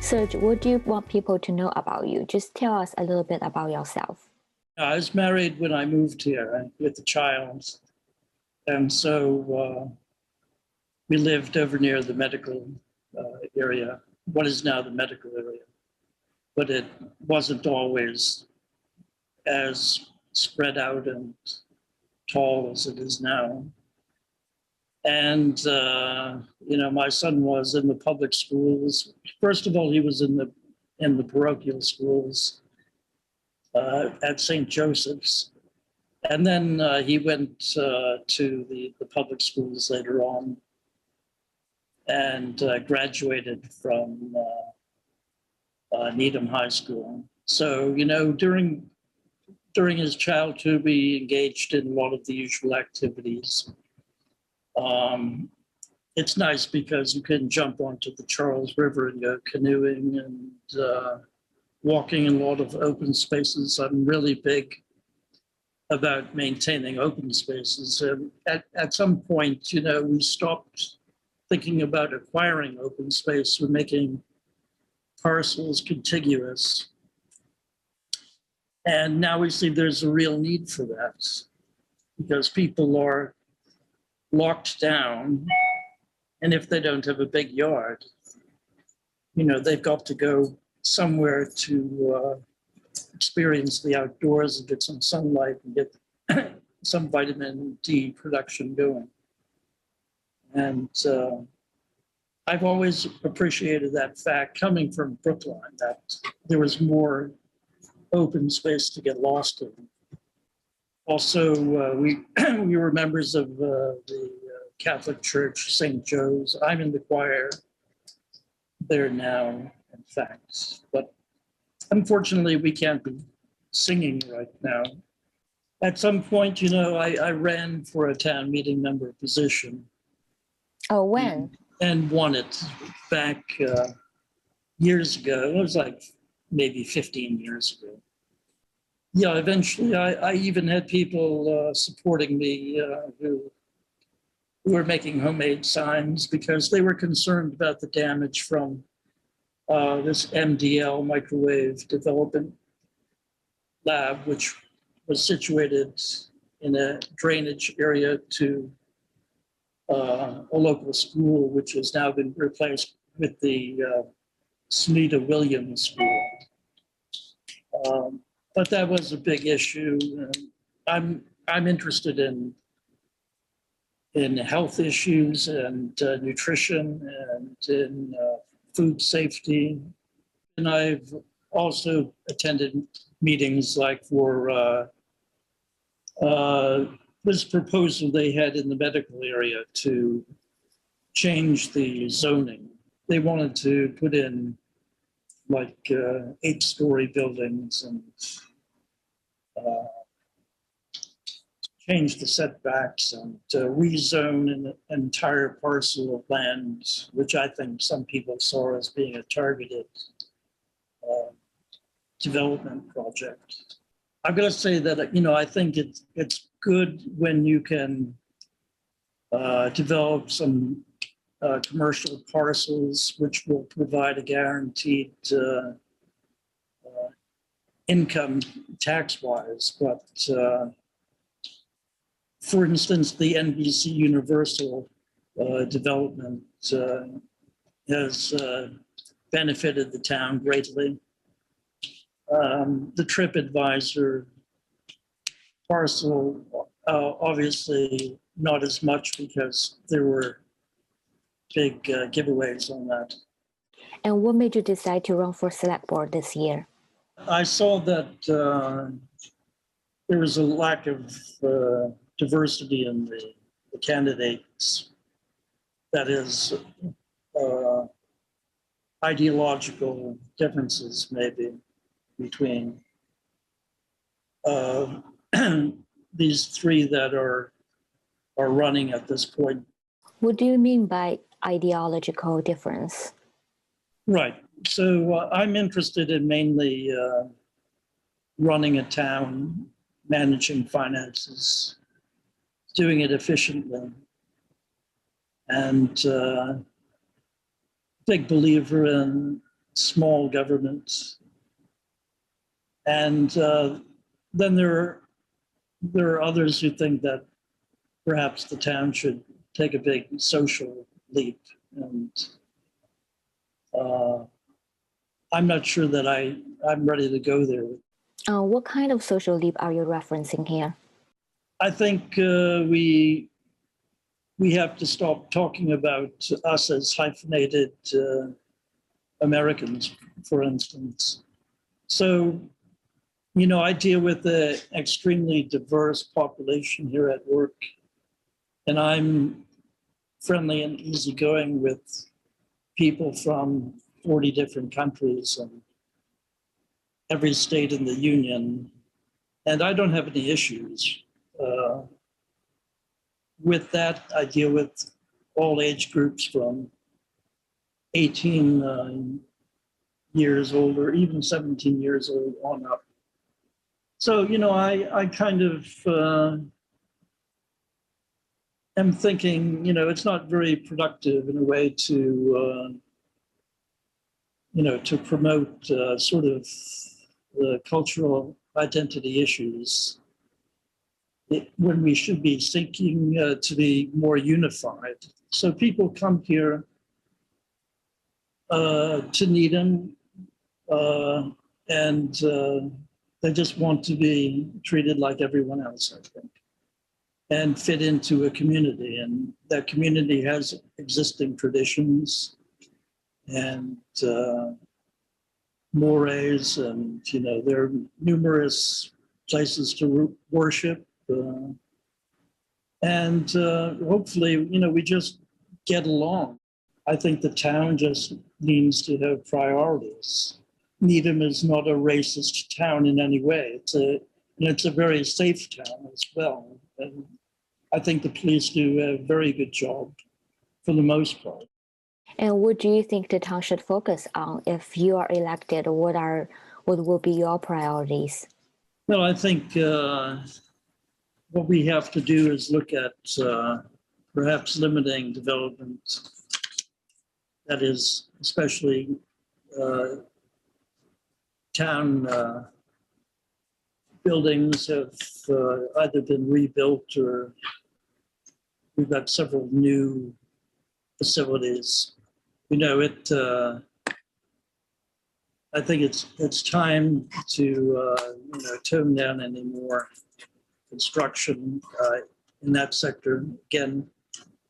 Serge, what do you want people to know about you? Just tell us a little bit about yourself. I was married when I moved here with a child. And so we lived over near the medical area, what is now the medical area. But it wasn't always as spread out and tall as it is now. And, my son was in the public schools. First of all, he was in the parochial schools at St. Joseph's. And then he went to the public schools later on and graduated from Needham High School. So, during his childhood, we engaged in a lot of the usual activities. It's nice because you can jump onto the Charles River and go canoeing and walking in a lot of open spaces. I'm really big about maintaining open spaces. At some point, we stopped thinking about acquiring open space. We're making parcels contiguous. And now we see there's a real need for that because people are locked down. And if they don't have a big yard, they've got to go somewhere to experience the outdoors and get some sunlight and get some vitamin D production going. And I've always appreciated that fact coming from Brookline, that there was more open space to get lost in. Also, we were members of the Catholic Church, St. Joe's. I'm in the choir there now, in fact. But unfortunately, we can't be singing right now. At some point, I ran for a town meeting member position. Oh, when? And won it back years ago. It was like maybe 15 years ago. Yeah, eventually I even had people supporting me who were making homemade signs because they were concerned about the damage from this MDL microwave development lab, which was situated in a drainage area to a local school, which has now been replaced with the Sunita Williams School. But that was a big issue. I'm interested in health issues and nutrition and in food safety. And I've also attended meetings like for this proposal they had in the medical area to change the zoning. They wanted to put in like 8-story buildings and change the setbacks and rezone an entire parcel of land, which I think some people saw as being a targeted development project. I'm going to say that, I think it's good when you can develop some commercial parcels which will provide a guaranteed income tax-wise. But for instance, the NBC Universal development has benefited the town greatly. The TripAdvisor parcel, obviously not as much because there were big giveaways on that. And what made you decide to run for select board this year? I saw that there was a lack of diversity in the candidates. That is, ideological differences maybe between these three that are running at this point. What do you mean by ideological difference? Right. So I'm interested in mainly running a town, managing finances, doing it efficiently, and big believer in small government. And then there are others who think that perhaps the town should take a big social leap. And I'm not sure that I'm ready to go there. What kind of social leap are you referencing here? I think we have to stop talking about us as hyphenated Americans, for instance. So, you know, I deal with an extremely diverse population here at work, and I'm friendly and easygoing with people from 40 different countries and every state in the union, and I don't have any issues. With that, I deal with all age groups from 18 years old or even 17 years old on up. So, you know, I kind of am thinking, you know, it's not very productive in a way to, you know, to promote sort of cultural identity issues when we should be seeking to be more unified. So people come here to Needham and they just want to be treated like everyone else, I think, and fit into a community. And that community has existing traditions and mores, and, you know, there are numerous places to worship. And hopefully, you know, we just get along. I think the town just needs to have priorities. Needham is not a racist town in any way. It's a very safe town as well. And I think the police do a very good job for the most part. And what do you think the town should focus on if you are elected? What will be your priorities? Well, I think what we have to do is look at perhaps limiting development. That is, especially town buildings have either been rebuilt or we've got several new facilities. You know, I think it's time to you know, tone down any more construction in that sector. Again,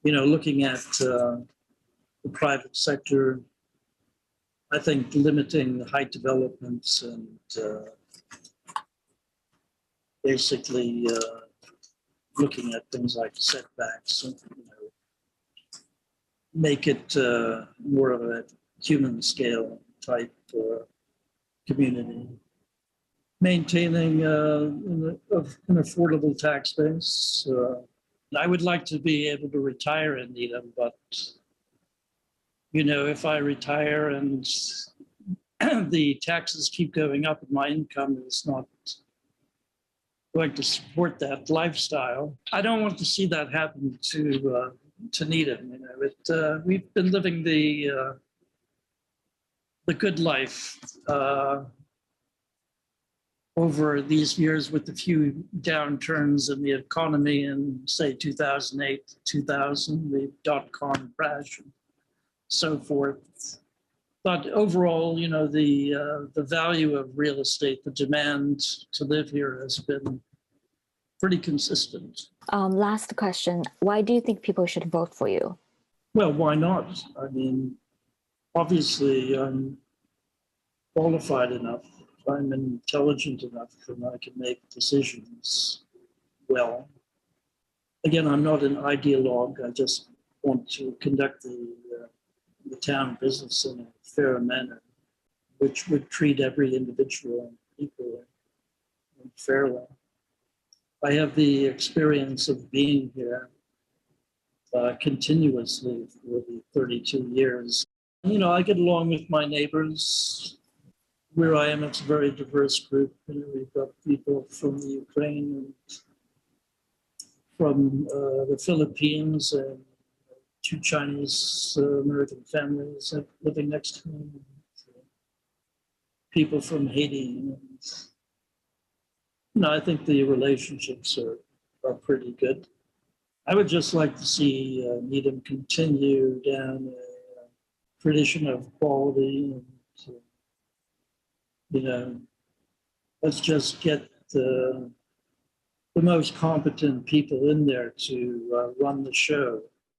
you know, looking at the private sector, I think limiting the height developments and basically looking at things like setbacks, you know, make it more of a human scale type community. Maintaining an affordable tax base. I would like to be able to retire in Needham, but, you know, if I retire and the taxes keep going up and my income is not going to support that lifestyle, I don't want to see that happen to Needham. You know, we've been living the good life over these years with a few downturns in the economy in, say, 2008, 2000, the dot-com crash and so forth. But overall, you know, the value of real estate, the demand to live here has been pretty consistent. Last question. Why do you think people should vote for you? Well, why not? I mean, obviously, I'm qualified enough. I'm intelligent enough and I can make decisions well. Again, I'm not an ideologue. I just want to conduct the town business in a fair manner, which would treat every individual equally and fairly. I have the experience of being here continuously for the 32 years. You know, I get along with my neighbors. Where I am, it's a very diverse group. You know, we've got people from the Ukraine and from the Philippines and two Chinese American families living next to me. people from Haiti. No, I think the relationships are pretty good. I would just like to see Needham continue down a tradition of quality. And, you know, let's just get the most competent people in there to run the show.